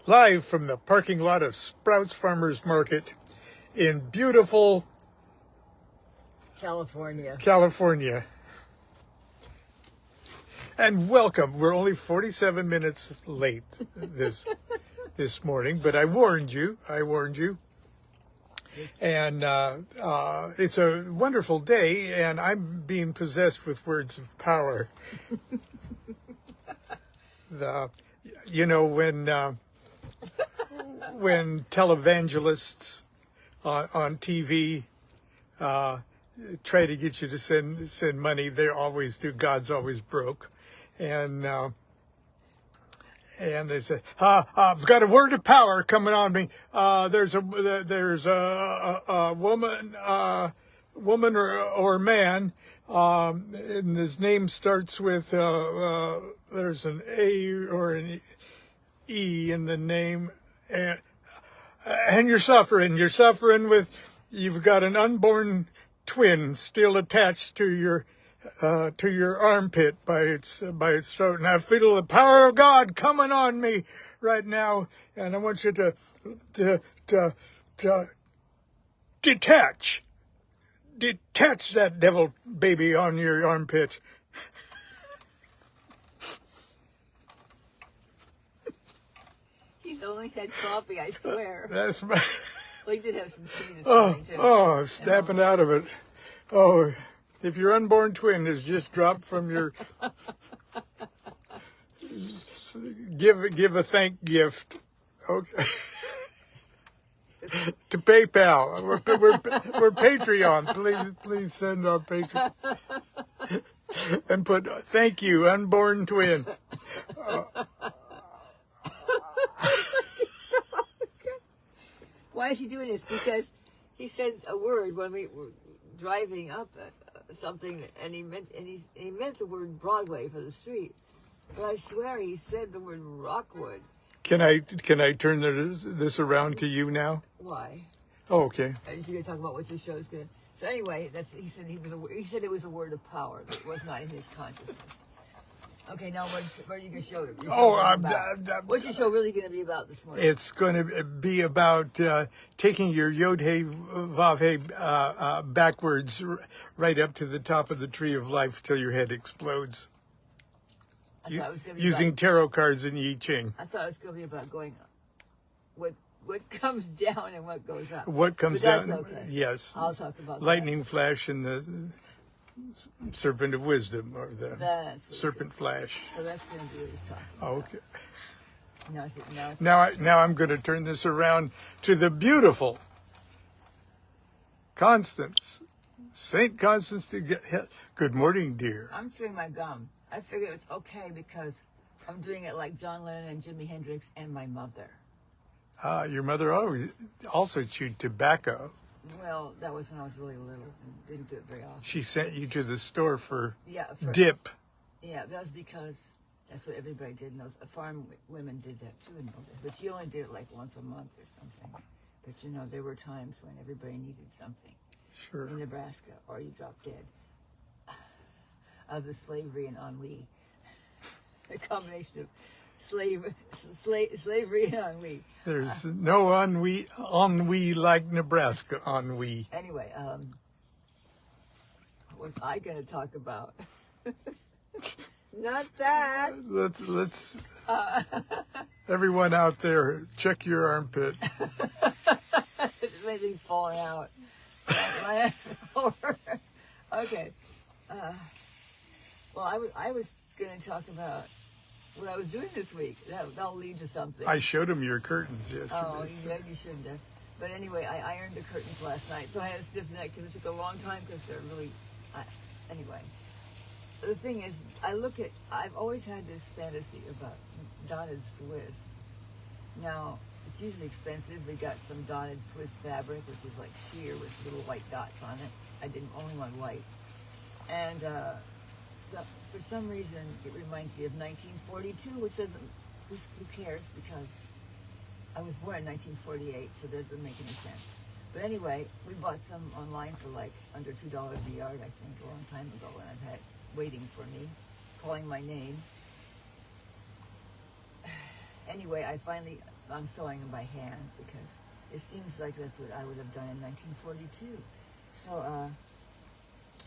live from the parking lot of Sprouts Farmers Market in beautiful California. And welcome. We're only 47 minutes late this morning, but I warned you. And it's a wonderful day, and I'm being possessed with words of power. When televangelists on TV try to get you to send money, they always do. God's always broke, and they say, "I've got a word of power coming on me. There's a woman or man, and his name starts with there's an A or an E in the name, and you're suffering. You've got an unborn twin still attached to your armpit by its throat, and I feel the power of God coming on me right now, and I want you to detach that devil baby on your armpit." He's only had coffee, I swear. That's my. Well, he did have some tea this morning too. I'm snapping out of it. Oh. If your unborn twin has just dropped from your, give a thank gift, okay, to PayPal. We're Patreon. Please send our Patreon and put thank you, unborn twin. Why is he doing this? Because he said a word when we were driving up something, and he meant the word Broadway for the street, but I swear he said the word Rockwood. Can I turn this around to you now? Why? Oh, okay. Are you going to talk about what your show is going to? So anyway, he said it was a word of power that was not in his consciousness. Okay, now what are you going to show? What's your show really going to be about this morning? It's going to be about taking your Yod-Heh Vav-Heh backwards right up to the top of the tree of life till your head explodes. Using tarot cards and I Ching. I thought it was going to be about going what comes down and what goes up. What comes down? Okay. Yes. I'll talk about lightning flash and the serpent of wisdom, or the serpent flash. So that's going to be what he's talking about. Okay. Now I'm going to turn this around to the beautiful Constance. St. Constance. Good morning, dear. I'm chewing my gum. I figured it's okay because I'm doing it like John Lennon and Jimi Hendrix and my mother. Your mother also chewed tobacco. Well, that was when I was really little and didn't do it very often. She sent you to the store for dip. Yeah, that was because that's what everybody did. Farm women did that too in those days. But she only did it like once a month or something. But there were times when everybody needed something. Sure. In Nebraska, or you drop dead. Of the slavery and ennui. A combination of slavery and ennui. There's no ennui like Nebraska ennui. Anyway, what was I going to talk about? Not that. Let's everyone out there, check your armpit. Everything's falling out. My ass over. Okay. Well, I was going to talk about what I was doing this week. That'll lead to something. I showed him your curtains yesterday. Oh, yeah, you shouldn't have. But anyway, I ironed the curtains last night, so I had a stiff neck because it took a long time because they're really... anyway, the thing is, I've always had this fantasy about dotted Swiss. Now, it's usually expensive. We got some dotted Swiss fabric, which is like sheer with little white dots on it. I didn't only want white. And so for some reason, it reminds me of 1942, which doesn't, who cares, because I was born in 1948, so that doesn't make any sense. But anyway, we bought some online for like under $2 a yard, I think, a long time ago, and I've had waiting for me, calling my name. anyway, I'm sewing them by hand because it seems like that's what I would have done in 1942. So,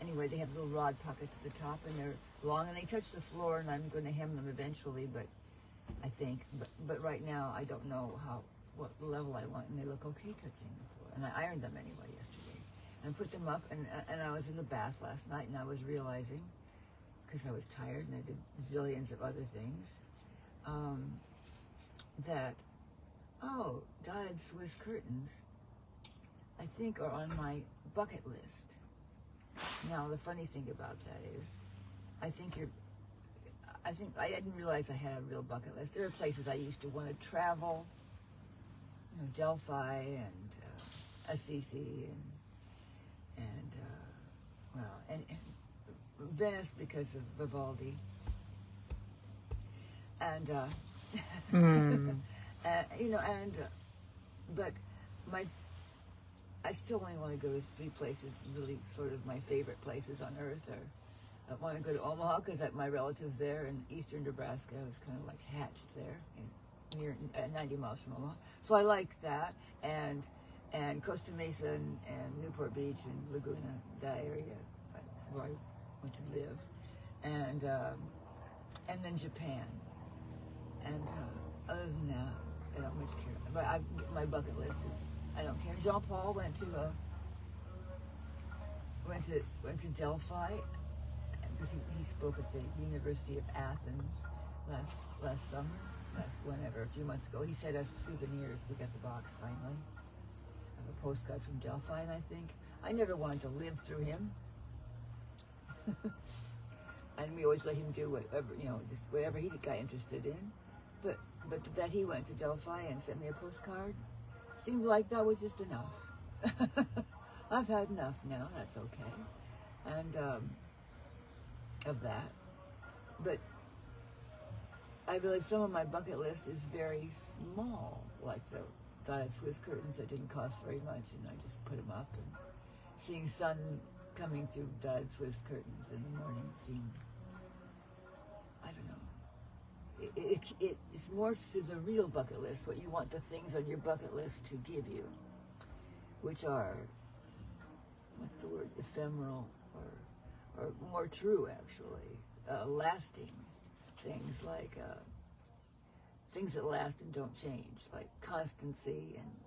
anyway, they have little rod pockets at the top, and they're long, and they touch the floor, and I'm going to hem them eventually, but I think, but right now I don't know what level I want, and they look okay touching the floor. And I ironed them anyway yesterday, and put them up, and I was in the bath last night, and I was realizing, because I was tired, and I did zillions of other things, that, dyed Swiss curtains, I think, are on my bucket list. Now, the funny thing about that is, I think I didn't realize I had a real bucket list. There are places I used to want to travel, you know, Delphi and Assisi and Venice because of Vivaldi. And, but I still only want to go to 3 places, really sort of my favorite places on earth. I want to go to Omaha because my relatives there in eastern Nebraska. I was kind of like hatched there, near 90 miles from Omaha. So I like that, and Costa Mesa and Newport Beach and Laguna, that area where I went to live, and then Japan. And other than that, I don't much care. But my bucket list is, I don't care. Jean-Paul went to Delphi because he spoke at the University of Athens last summer, a few months ago. He sent us souvenirs. We got the box finally of a postcard from Delphi, and I think I never wanted to live through him. And we always let him do whatever, just whatever he got interested in. But that he went to Delphi and sent me a postcard seemed like that was just enough. I've had enough now. That's okay. And of that. But I realize some of my bucket list is very small, like the dyed Swiss curtains that didn't cost very much, and I just put them up. And seeing sun coming through dyed Swiss curtains in the morning seemed, I don't know. It's more to the real bucket list, what you want the things on your bucket list to give you, which are, what's the word, ephemeral, or more true, actually, lasting things, like things that last and don't change, like constancy and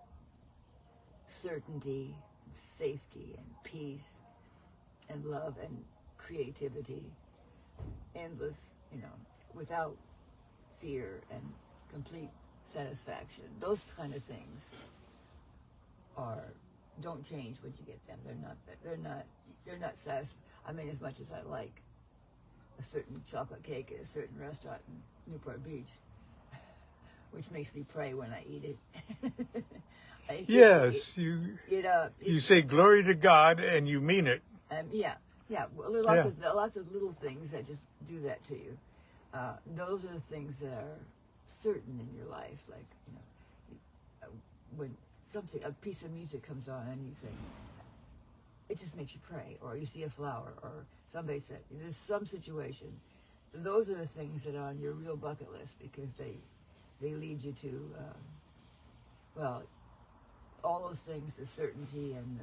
certainty and safety and peace and love and creativity, endless, without fear and complete satisfaction. Those kind of things don't change when you get them. They're not satisfying. I mean, as much as I like a certain chocolate cake at a certain restaurant in Newport Beach, which makes me pray when I eat it. Yes, you say glory to God and you mean it. Yeah. Well, there are lots of little things that just do that to you. Those are the things that are certain in your life, like when a piece of music comes on and you say, it just makes you pray, or you see a flower, or somebody said, there's some situation. Those are the things that are on your real bucket list because they lead you to, all those things, the certainty and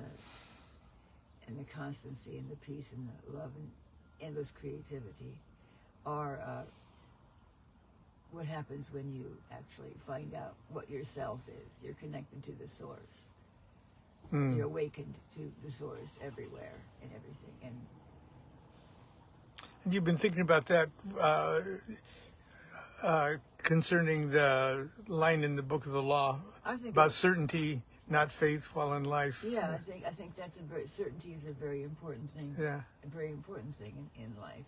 the constancy and the peace and the love and endless creativity are what happens when you actually find out what yourself is. You're connected to the source. You're awakened to the source everywhere and everything. And you've been thinking about that concerning the line in the Book of the Law about certainty, not faith, while in life. Yeah, I think that's certainty is a very important thing. Yeah, a very important thing in life,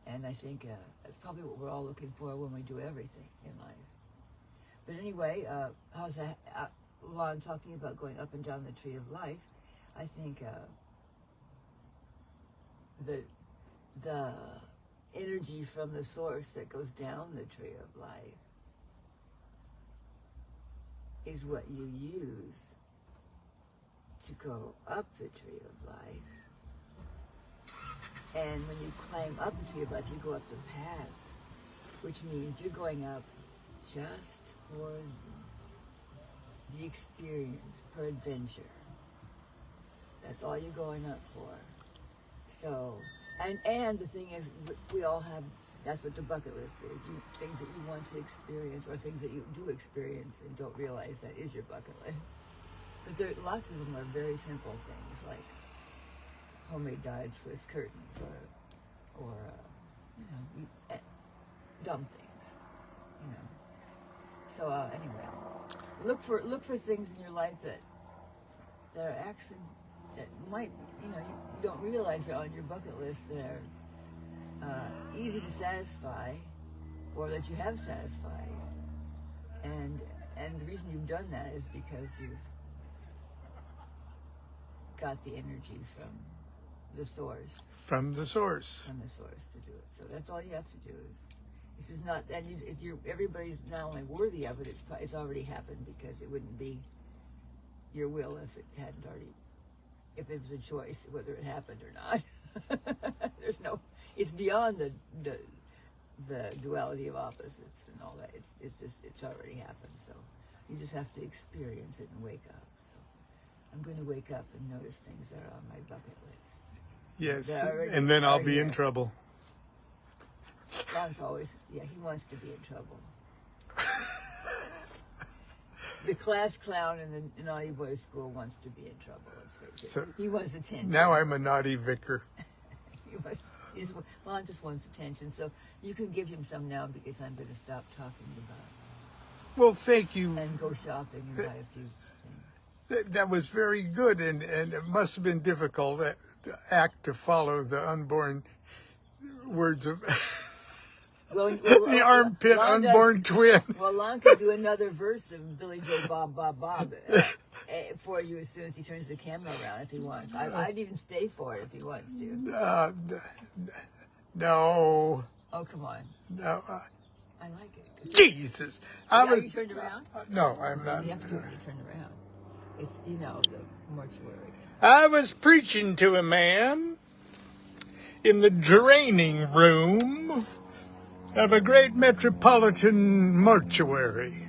and I think that's probably what we're all looking for when we do everything in life. But anyway, how's that? Lon talking about going up and down the tree of life. I think the energy from the source that goes down the tree of life is what you use to go up the tree of life. And when you climb up the tree of life, you go up the paths, which means you're going up just for the experience, for adventure. That's all you're going up for. So, and the thing is, we all have, that's what the bucket list is. Things that you want to experience, or things that you do experience and don't realize that is your bucket list. But lots of them are very simple things, like homemade dyed Swiss curtains, or dumb things, So anyway, look for things in your life that are actually, that might, you don't realize are on your bucket list, that are easy to satisfy, or that you have satisfied. And the reason you've done that is because you've got the energy from the source. From the source. From the source to do it. So that's all you have to do. This is not, and everybody's not only worthy of it, it's already happened, because it wouldn't be your will if it hadn't already, if it was a choice whether it happened or not. There's no, it's beyond the duality of opposites and all that. It's already happened. So you just have to experience it and wake up. So I'm going to wake up and notice things that are on my bucket list. Yes, and then I'll be in trouble. Ron's always, he wants to be in trouble. The class clown in the naughty boys school wants to be in trouble. Let's face it. So he wants attention. Now I'm a naughty vicar. Lon just wants attention, so you can give him some now, because I'm going to stop talking about it. Well, thank you. And go shopping and buy a few things. That was very good, and it must have been difficult to follow the unborn words of the armpit unborn twin. Well, Lon could do another verse of Billy Joe Bob Bob Bob for you as soon as he turns the camera around, if he wants. I'd even stay for it if he wants to. No. Oh, come on. No. I like it. Jesus. Have you turned around? No, I'm not. You have to turn around. It's, the mortuary. I was preaching to a man in the draining room of a great metropolitan mortuary.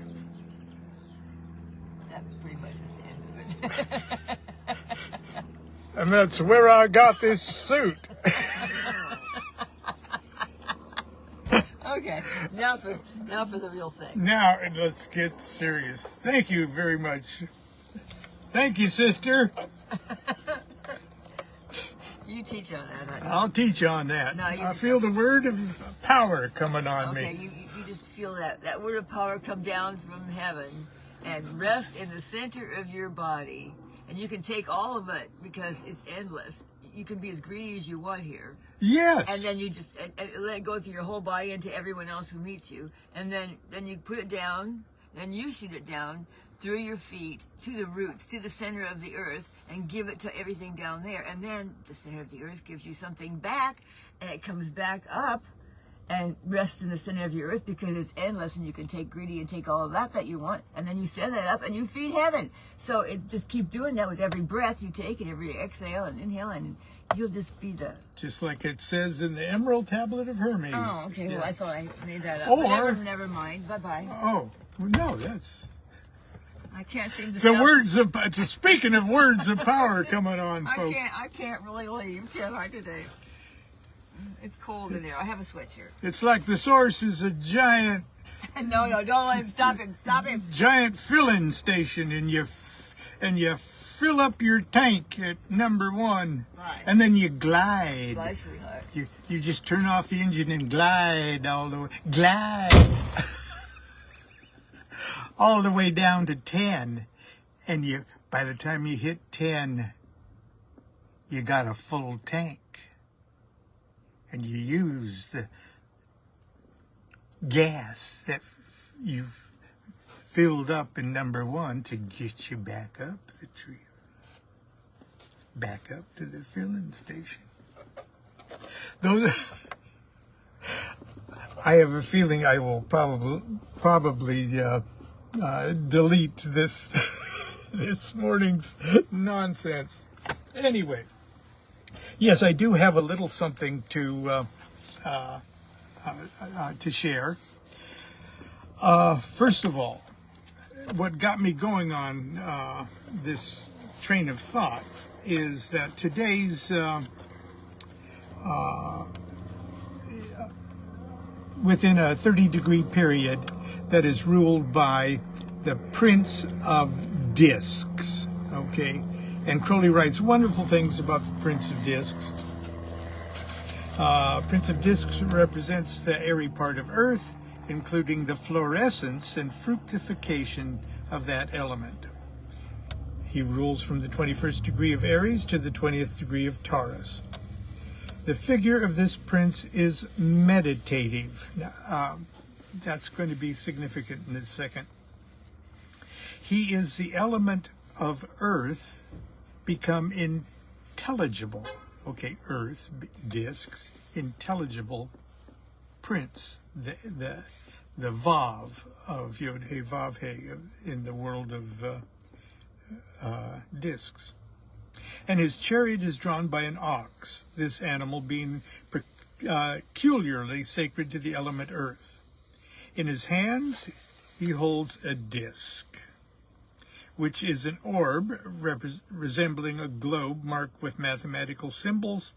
That pretty much is the end of it. And that's where I got this suit. Okay, now for the real thing. Now let's get serious. Thank you very much. Thank you, sister. You teach on that, honey. I'll teach on that. No, I feel the word of power coming on me. Okay, you just feel that word of power come down from heaven and rest in the center of your body. And you can take all of it, because it's endless. You can be as greedy as you want here. Yes. And then you just and let it go through your whole body into everyone else who meets you. And then you put it down, and you shoot it down through your feet to the roots, to the center of the earth, and give it to everything down there. And then the center of the earth gives you something back, and it comes back up and rests in the center of your earth, because it's endless, and you can take greedy and take all of that you want, and then you send that up and you feed heaven. So just keep doing that with every breath you take and every exhale and inhale, and you'll just be just like it says in the Emerald Tablet of Hermes. Oh, okay. Yeah. Well, I thought I made that up. Or never mind. Bye-bye. Oh, no, that's... I can't seem to. The words of speaking of words of power coming on, folks. I can't really leave, can I, today? It's cold in there. I have a sweatshirt. It's like the source is a giant. No, don't let him. Stop him. Stop him. Giant filling station, and you fill up your tank at number 1, right. And then you glide. Bye, sweetheart. You just turn off the engine and glide all the way. Glide. All the way down to 10, and by the time you hit 10, you got a full tank, and you use the gas that you've filled up in number 1 to get you back up the tree, back up to the filling station. I have a feeling I will probably delete this morning's nonsense. Anyway, yes, I do have a little something to share. First of all, what got me going on this train of thought is that today's within a 30-degree period that is ruled by the Prince of Discs, okay? And Crowley writes wonderful things about the Prince of Discs. Prince of Discs represents the airy part of Earth, including the fluorescence and fructification of that element. He rules from the 21st degree of Aries to the 20th degree of Taurus. The figure of this prince is meditative. That's going to be significant in a second. He is the element of Earth become intelligible. Okay, Earth, discs, intelligible prince, the Vav of Yod-He Vav-He in the world of discs. And his chariot is drawn by an ox, this animal being peculiarly sacred to the element Earth. In his hands, he holds a disc, which is an orb resembling a globe marked with mathematical symbols,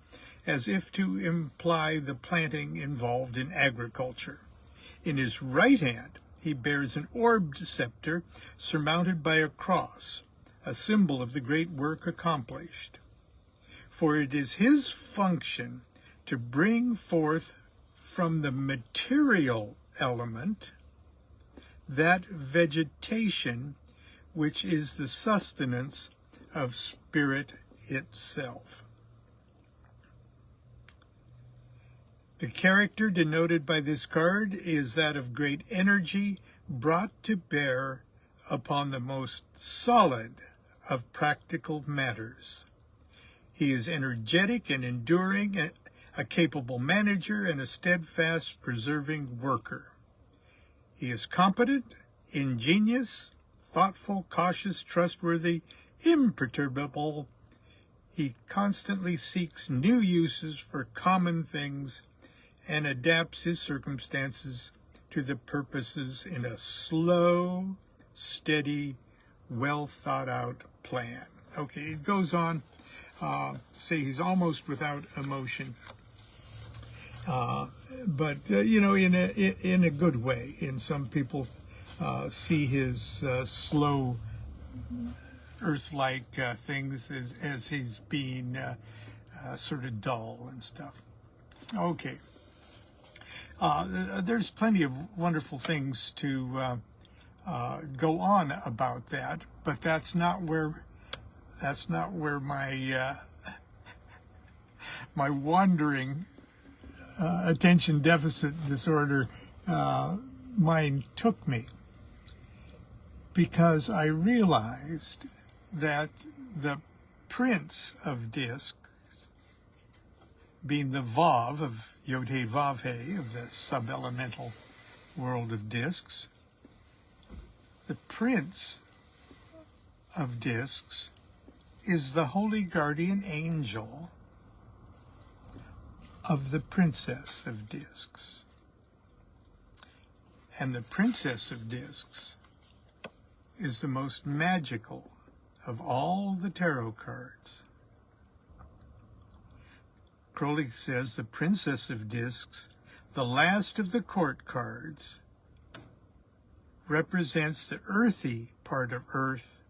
as if to imply the planting involved in agriculture. In his right hand, he bears an orbed scepter surmounted by a cross, a symbol of the great work accomplished. For it is his function to bring forth from the material element that vegetation which is the sustenance of spirit itself. The character denoted by this card is that of great energy brought to bear upon the most solid of practical matters. He is energetic and enduring, a capable manager, and a steadfast, persevering worker. He is competent, ingenious, thoughtful, cautious, trustworthy, imperturbable. He constantly seeks new uses for common things and adapts his circumstances to the purposes in a slow, steady, well thought out plan. Okay, it goes on to say he's almost without emotion, but in a good way. In some people see his slow, earth-like things as he's being sort of dull and stuff. Okay. There's plenty of wonderful things to go on about that, but that's not where my my wandering attention deficit disorder mind took me, because I realized that the Prince of Discs, being the Vav of Yod-He Vav-He of the sub-elemental world of discs, the Prince of Discs is the holy guardian angel of the Princess of Discs. And the Princess of Discs is the most magical of all the tarot cards. Crowley says the Princess of Discs, the last of the court cards, represents the earthy part of Earth.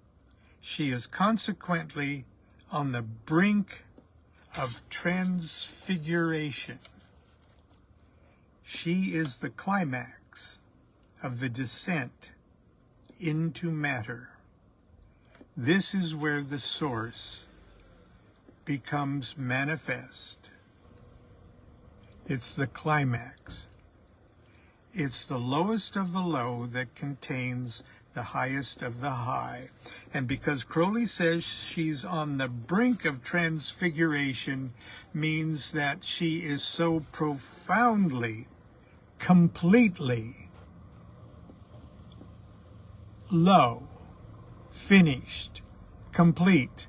She is consequently on the brink of transfiguration. She is the climax of the descent into matter. This is where the source becomes manifest. It's the climax. It's the lowest of the low that contains the highest of the high. And because Crowley says she's on the brink of transfiguration, means that she is so profoundly, completely low, finished, complete,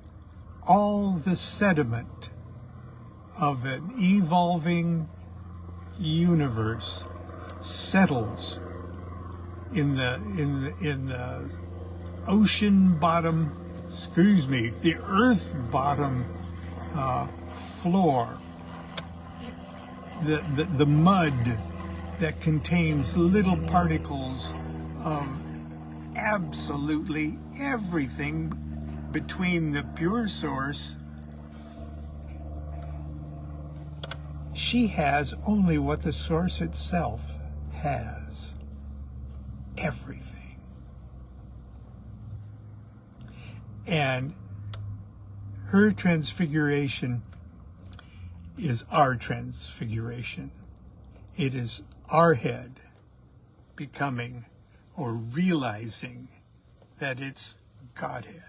all the sediment of an evolving universe settles in the the earth bottom floor, the mud that contains little particles of absolutely everything between the pure source. She has only what the source itself has. Everything. And her transfiguration is our transfiguration. It is our head becoming or realizing that it's Godhead.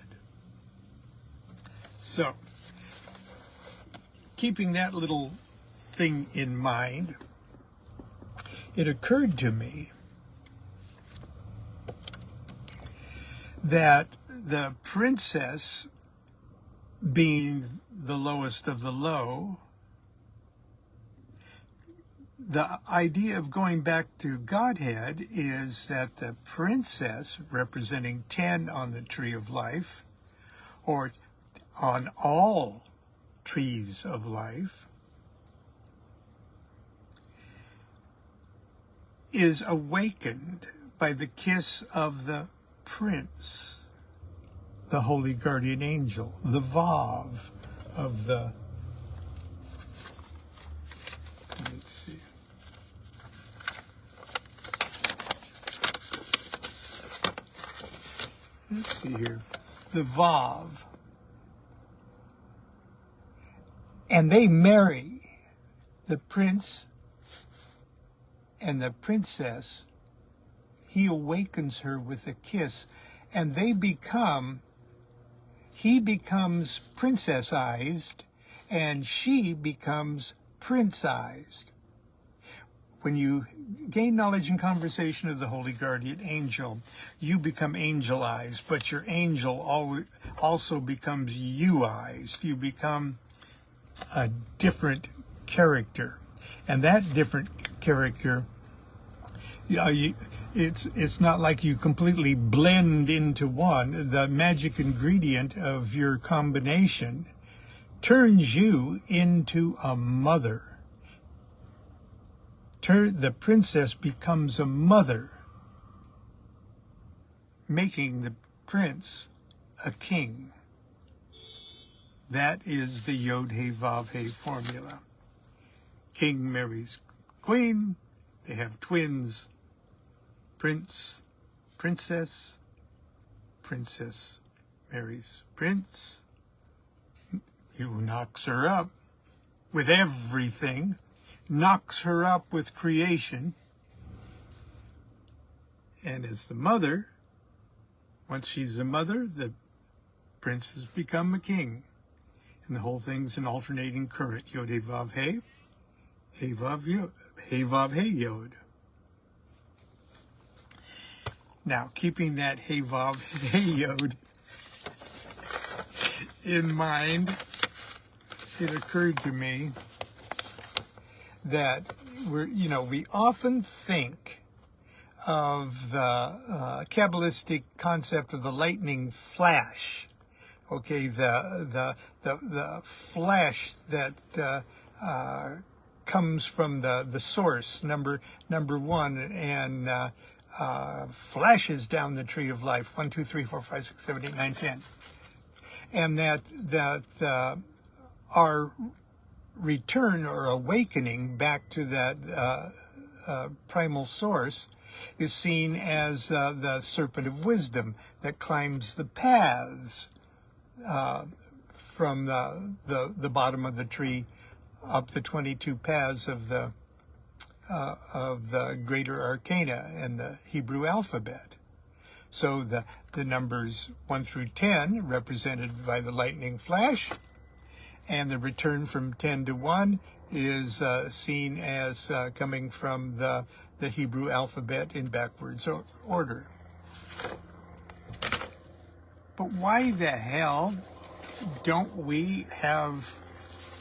So, keeping that little thing in mind, it occurred to me that the princess, being the lowest of the low, the idea of going back to Godhead is that the princess, representing 10 on the tree of life, or on all trees of life, is awakened by the kiss of the prince, the holy guardian angel, the Vav of the, let's see, here, the Vav. And they marry, the prince and the princess. He awakens her with a kiss, and he becomes princessized, and she becomes princeized. When you gain knowledge and conversation of the holy guardian angel, you become angelized, but your angel also becomes you-ized. You become a different character, and that different character, it's not like you completely blend into one. The magic ingredient of your combination turns you into a mother. The princess becomes a mother, making the prince a king. That is the Yod-He Vav-He formula. King marries queen. They have twins. Prince, princess. Princess marries prince. He knocks her up with everything. Knocks her up with creation. And as the mother, once she's a mother, the prince has become a king. And the whole thing's an alternating current. Yod-He Vav-He, He Vav-Yod, He Vav-He Yod. Now, keeping that He Vav-He Yod in mind, it occurred to me that we often think of the Kabbalistic concept of the lightning flash. Okay, the flash that comes from the source, number one, and flashes down the tree of life, 1, 2, 3, 4, 5, 6, 7, 8, 9, 10, and that our return or awakening back to that primal source is seen as the serpent of wisdom that climbs the paths from the bottom of the tree up the 22 paths of the greater arcana and the Hebrew alphabet. So the numbers 1 through 10 represented by the lightning flash, and the return from 10 to 1 is seen as coming from the Hebrew alphabet in backwards order. But why the hell don't we have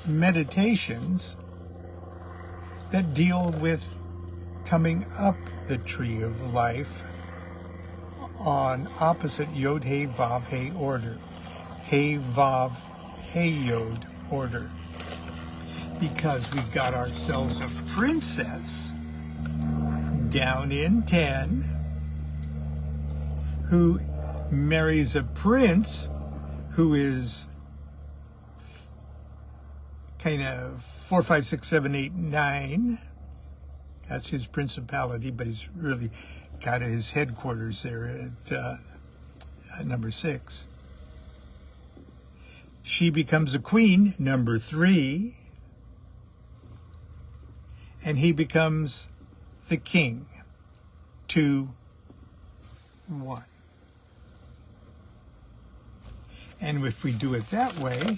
meditations that deal with coming up the tree of life on opposite Yod He Vav He order. He Vav He Yod order. Because we got ourselves a princess down in 10 who marries a prince who is kind of 4, 5, 6, 7, 8, 9. That's his principality, but he's really got his headquarters there at number 6. She becomes a queen, number 3. And he becomes the king, 2, 1. And if we do it that way,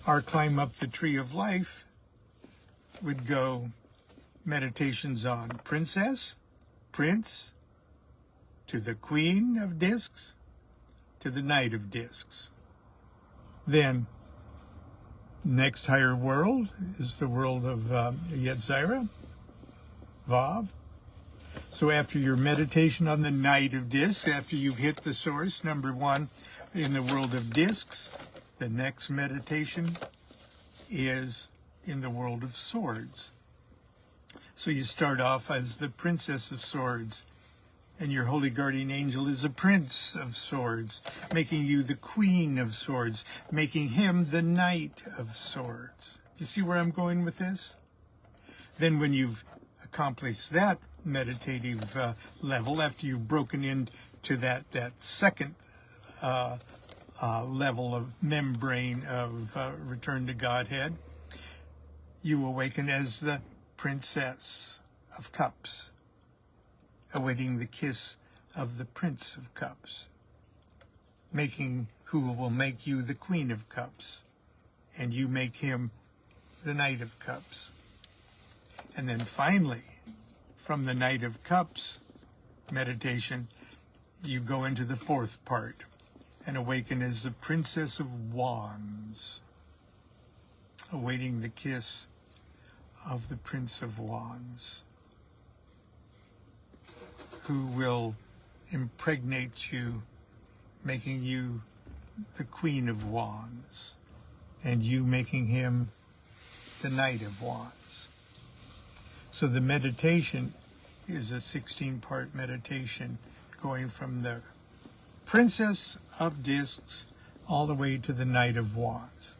our climb up the tree of life would go meditations on princess, prince, to the queen of discs, to the knight of discs. Then, next higher world is the world of Yetzirah, Vav. So after your meditation on the knight of discs, after you've hit the source, number 1, in the world of discs, the next meditation is in the world of swords. So you start off as the princess of swords, and your holy guardian angel is a prince of swords, making you the queen of swords, making him the knight of swords. You see where I'm going with this? Then when you've accomplished that meditative level, after you've broken into that second level of membrane of return to Godhead, you awaken as the Princess of Cups, awaiting the kiss of the Prince of Cups, who will make you the Queen of Cups, and you make him the Knight of Cups. And then finally, from the Knight of Cups meditation, you go into the 4th part and awaken as the Princess of Wands, awaiting the kiss of the Prince of Wands, who will impregnate you, making you the Queen of Wands, and you making him the Knight of Wands. So the meditation is a 16-part meditation going from the Princess of Discs all the way to the Knight of Wands.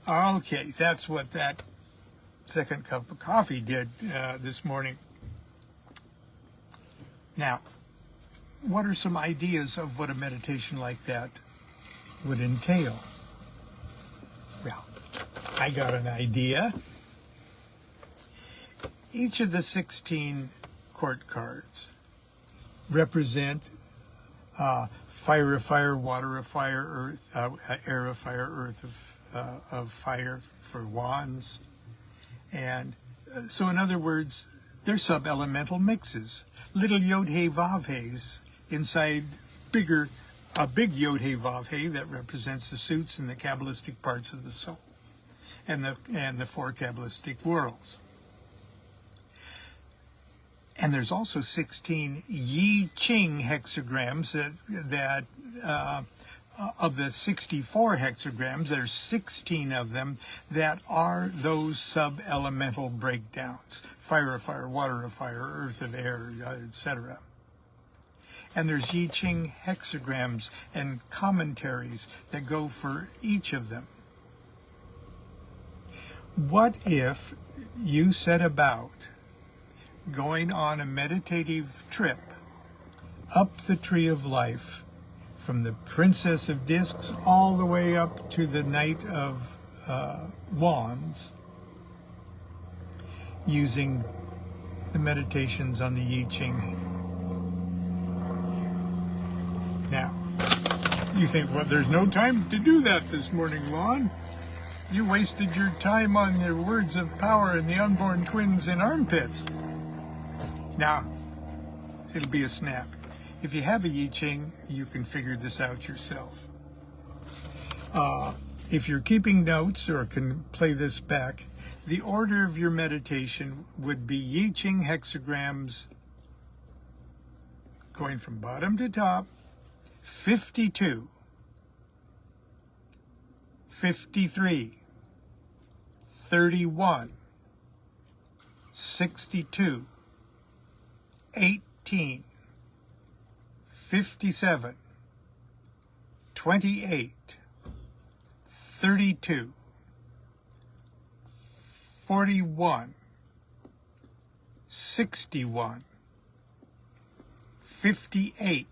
Okay, that's what that second cup of coffee did this morning. Now, what are some ideas of what a meditation like that would entail? Well, I got an idea. Each of the 16 court cards represent fire of fire, water of fire, earth, air of fire, earth of fire for wands. And so in other words, they're sub-elemental mixes. Little Yod He Vav He's inside a big Yod He Vav He that represents the suits and the Kabbalistic parts of the soul and the 4 Kabbalistic worlds. And there's also 16 Yi Ching hexagrams that of the 64 hexagrams, there's 16 of them that are those sub-elemental breakdowns. Fire of fire, water of fire, earth of air, etc. And there's Yi Ching hexagrams and commentaries that go for each of them. What if you set about going on a meditative trip up the tree of life from the Princess of Discs all the way up to the Knight of Wands, using the meditations on the Yi Ching? Now, you think, well, there's no time to do that this morning, Lon. You wasted your time on the words of power and the unborn twins in armpits. Now, it'll be a snap. If you have a Yi Ching, you can figure this out yourself. If you're keeping notes or can play this back, the order of your meditation would be Yi Ching hexagrams going from bottom to top, 52, 53, 31, 62, 18, 57, 28, 32, 41, 61, 58,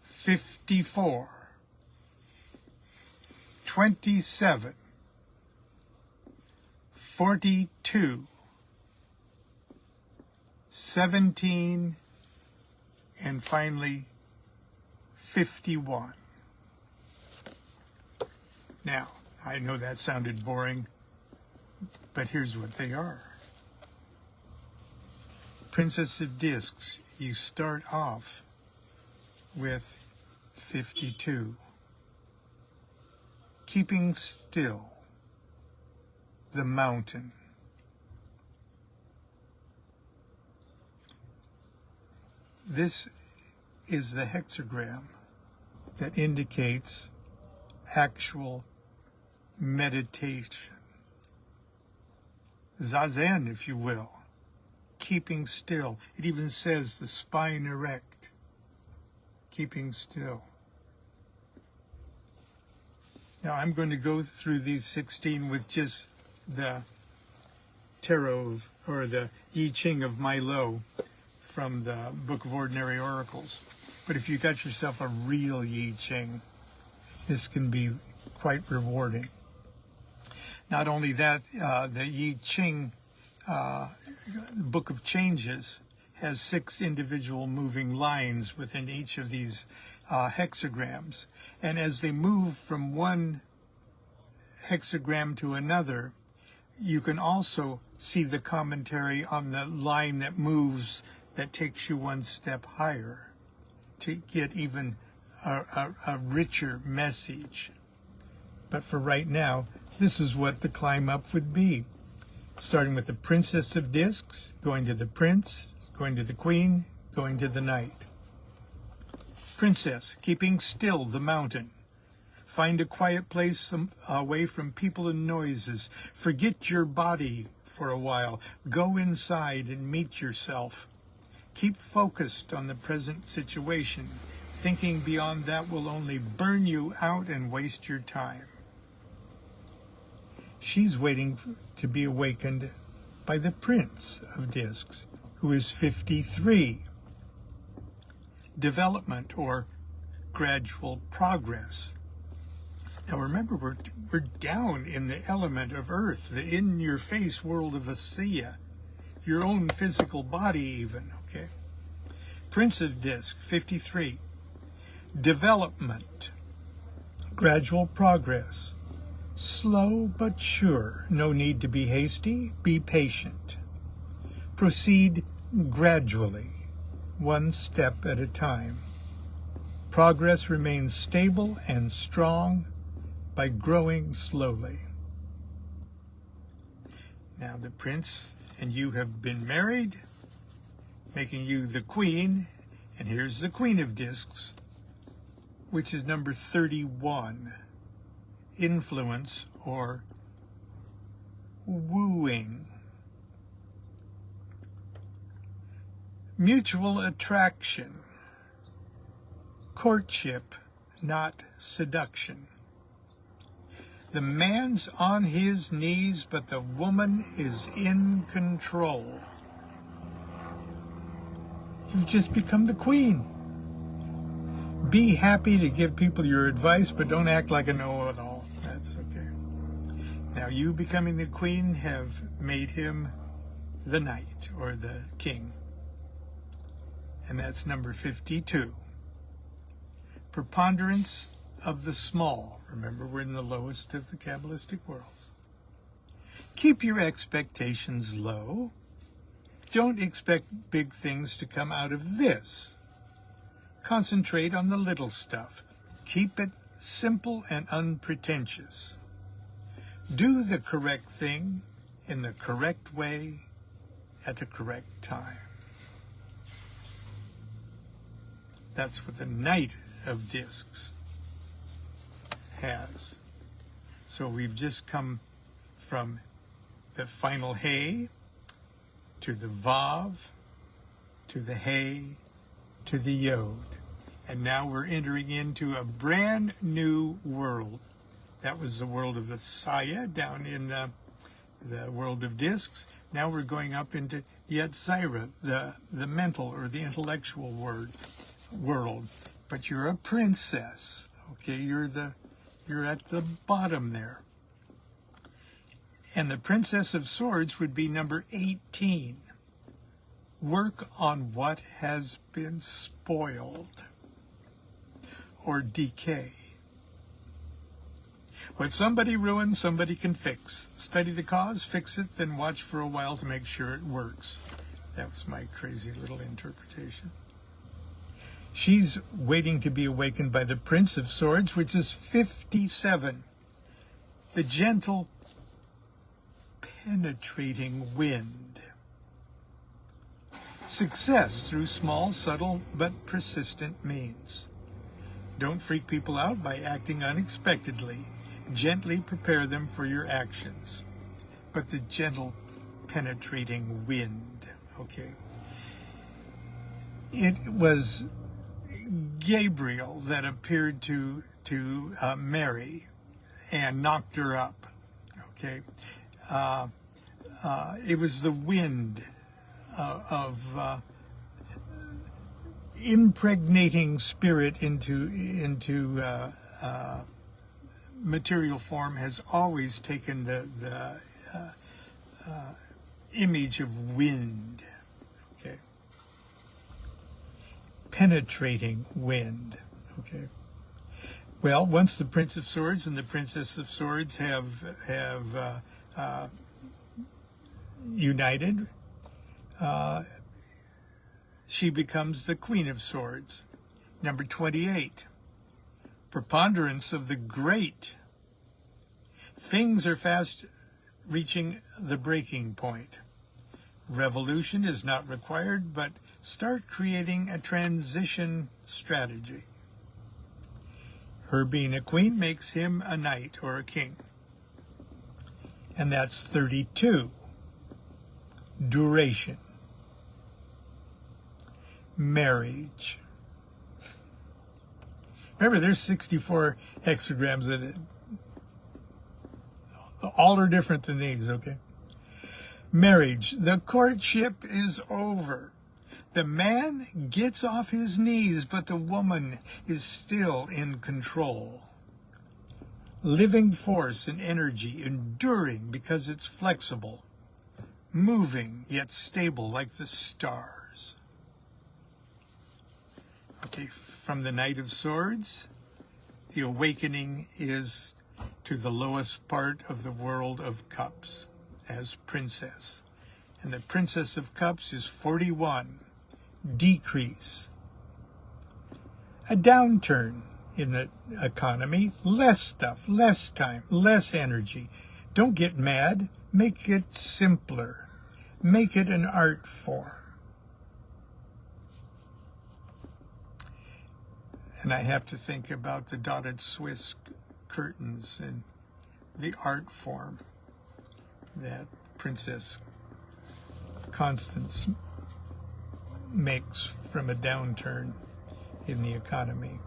54, 27, 42, 17, and finally 51. Now, I know that sounded boring, but here's what they are. Princess of Discs, you start off with 52. Keeping still, the mountain. This is the hexagram that indicates actual meditation. Zazen, if you will. Keeping still. It even says the spine erect. Keeping still. Now I'm going to go through these 16 with just the tarot or the I Ching of Milo from the Book of Ordinary Oracles. But if you got yourself a real I Ching, this can be quite rewarding. Not only that, the I Ching Book of Changes has 6 individual moving lines within each of these hexagrams. And as they move from one hexagram to another, you can also see the commentary on the line that moves, that takes you one step higher to get even a richer message. But for right now, this is what the climb up would be. Starting with the Princess of Discs, going to the Prince, going to the Queen, going to the Knight. Princess, keeping still the mountain. Find a quiet place away from people and noises. Forget your body for a while. Go inside and meet yourself. Keep focused on the present situation. Thinking beyond that will only burn you out and waste your time. She's waiting to be awakened by the Prince of Discs, who is 53. Development or gradual progress. Now remember, we're down in the element of Earth, the in-your-face world of Asiya, your own physical body even, okay? Prince of Disc, 53. Development, gradual progress. Slow but sure, no need to be hasty, be patient. Proceed gradually, one step at a time. Progress remains stable and strong by growing slowly. Now the Prince and you have been married, making you the Queen, and here's the Queen of Discs, which is number 31. Influence or wooing. Mutual attraction. Courtship, not seduction. The man's on his knees, but the woman is in control. You've just become the Queen. Be happy to give people your advice, but don't act like a know-it-all. That's okay. Now, you becoming the Queen have made him the Knight or the King. And that's number 52. Preponderance of the small. Remember, we're in the lowest of the Kabbalistic worlds. Keep your expectations low. Don't expect big things to come out of this. Concentrate on the little stuff. Keep it simple and unpretentious. Do the correct thing in the correct way at the correct time. That's what the Knight of Discs has. So we've just come from the final Hey to the Vav to the Hey to the Yod. And now we're entering into a brand new world. That was the world of the Saya down in the world of discs. Now we're going up into Yetzirah, the mental or the intellectual world. But you're a princess. Okay, you're at the bottom there. And the Princess of Swords would be number 18. Work on what has been spoiled or decay. What somebody ruined, somebody can fix. Study the cause, fix it, then watch for a while to make sure it works. That's my crazy little interpretation. She's waiting to be awakened by the Prince of Swords, which is 57. The gentle, penetrating wind. Success through small, subtle, but persistent means. Don't freak people out by acting unexpectedly. Gently prepare them for your actions. But the gentle, penetrating wind, okay? It was Gabriel that appeared to Mary and knocked her up, okay? It was the wind of impregnating spirit into material form has always taken the image of wind, okay? Penetrating wind, okay? Well, once the Prince of Swords and the Princess of Swords have united, she becomes the Queen of Swords. Number 28. Preponderance of the great. Things are fast reaching the breaking point. Revolution is not required, but start creating a transition strategy. Her being a queen makes him a knight or a king. And that's 32. Duration. Marriage. Remember, there's 64 hexagrams in it. All are different than these, okay? Marriage. The courtship is over. The man gets off his knees, but the woman is still in control. Living force and energy, enduring because it's flexible. Moving, yet stable like the stars. Okay, from the Knight of Swords, the awakening is to the lowest part of the world of cups as princess. And the Princess of Cups is 41. Decrease. A downturn in the economy. Less stuff, less time, less energy. Don't get mad. Make it simpler. Make it an art form. And I have to think about the dotted Swiss curtains and the art form that Princess Constance makes from a downturn in the economy.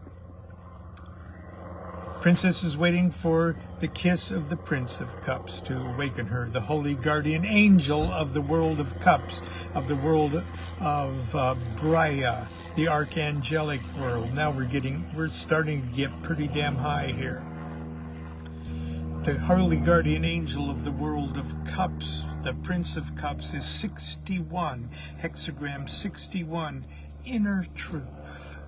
Princess is waiting for the kiss of the Prince of Cups to awaken her, the holy guardian angel of the world of cups, of the world of Braya, the archangelic world. Now we're starting to get pretty damn high here. The holy guardian angel of the world of cups, the Prince of Cups, is 61, hexagram 61, inner truth.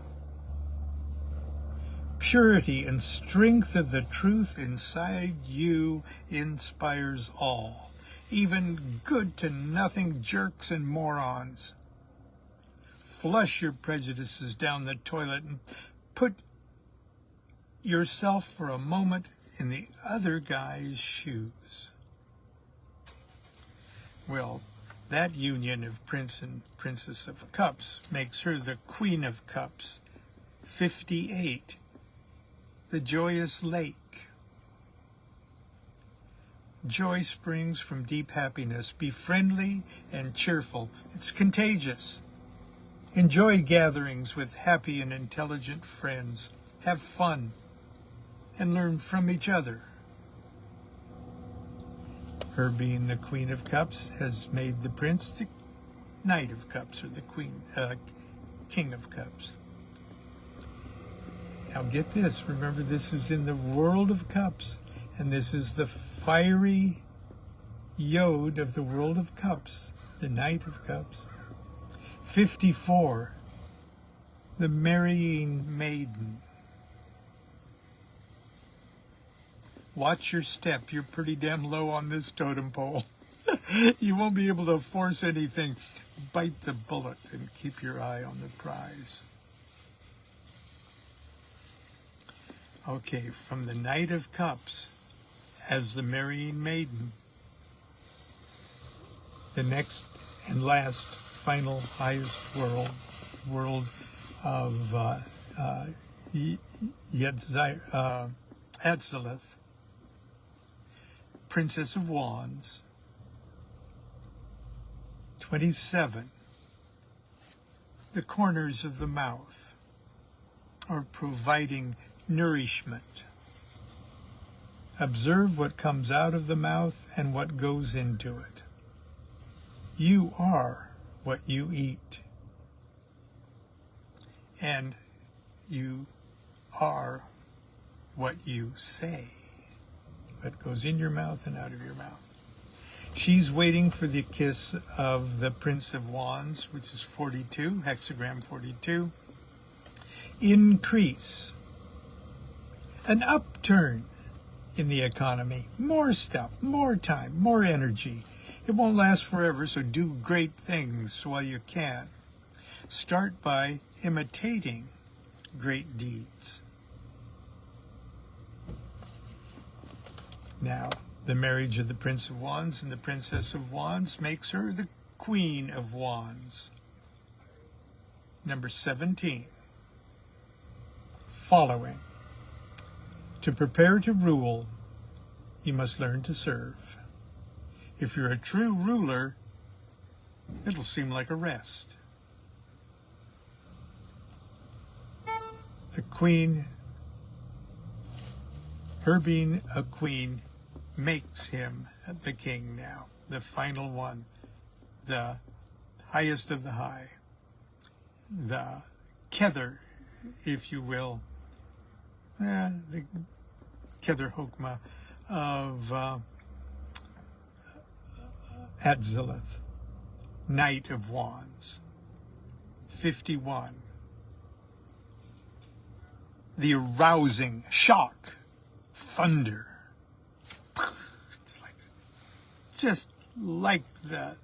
Purity and strength of the truth inside you inspires all, even good-to-nothing jerks and morons. Flush your prejudices down the toilet and put yourself for a moment in the other guy's shoes. Well, that union of Prince and Princess of Cups makes her the Queen of Cups, 58. The joyous lake. Joy springs from deep happiness. Be friendly and cheerful. It's contagious. Enjoy gatherings with happy and intelligent friends. Have fun and learn from each other. Her being the Queen of Cups has made the Prince the Knight of Cups, or the King of Cups. Now get this. Remember, this is in the world of cups, and this is the fiery Yod of the world of cups, the Knight of Cups. 54. The marrying maiden. Watch your step. You're pretty damn low on this totem pole. You won't be able to force anything. Bite the bullet and keep your eye on the prize. Okay, from the Knight of Cups as the marrying maiden. The next and last, final, highest world of Atzilith, Princess of Wands. 27. The corners of the mouth are providing nourishment. Observe what comes out of the mouth and what goes into it. You are what you eat. And you are what you say. What goes in your mouth and out of your mouth. She's waiting for the kiss of the Prince of Wands, which is 42, hexagram 42. Increase. An upturn in the economy. More stuff, more time, more energy. It won't last forever, so do great things while you can. Start by imitating great deeds. Now, the marriage of the Prince of Wands and the Princess of Wands makes her the Queen of Wands. Number 17. Following. To prepare to rule, you must learn to serve. If you're a true ruler, it'll seem like a rest. The Queen, her being a queen, makes him the king now, the final one, the highest of the high, the Kether, if you will, the Kether Hokmah of Atzilith, Knight of Wands. 51. The arousing shock, thunder. It's like, just like the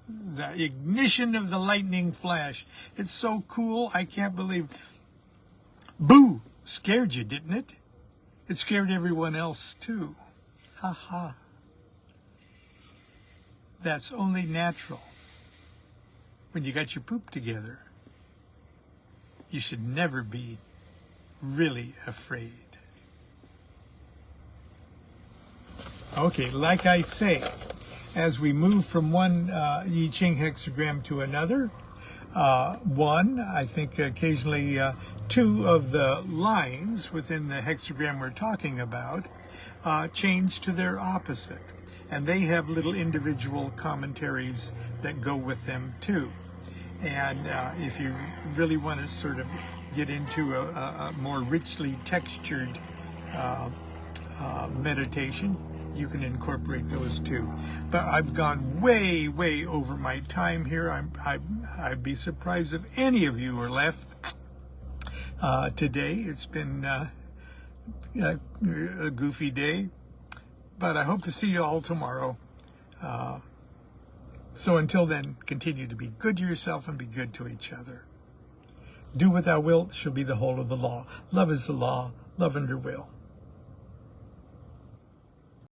ignition of the lightning flash. It's so cool, I can't believe. Boo! Scared you, didn't it? It scared everyone else too. Ha ha. That's only natural. When you got your poop together, you should never be really afraid. Okay, like I say, as we move from one I Ching hexagram to another, one, I think occasionally two of the lines within the hexagram we're talking about change to their opposite. And they have little individual commentaries that go with them too. And if you really want to sort of get into a more richly textured meditation, you can incorporate those too. But I've gone way, way over my time here. I'd be surprised if any of you are left today. It's been a goofy day, but I hope to see you all tomorrow. So until then, continue to be good to yourself and be good to each other. Do what thou wilt shall be the whole of the law. Love is the law, love under will.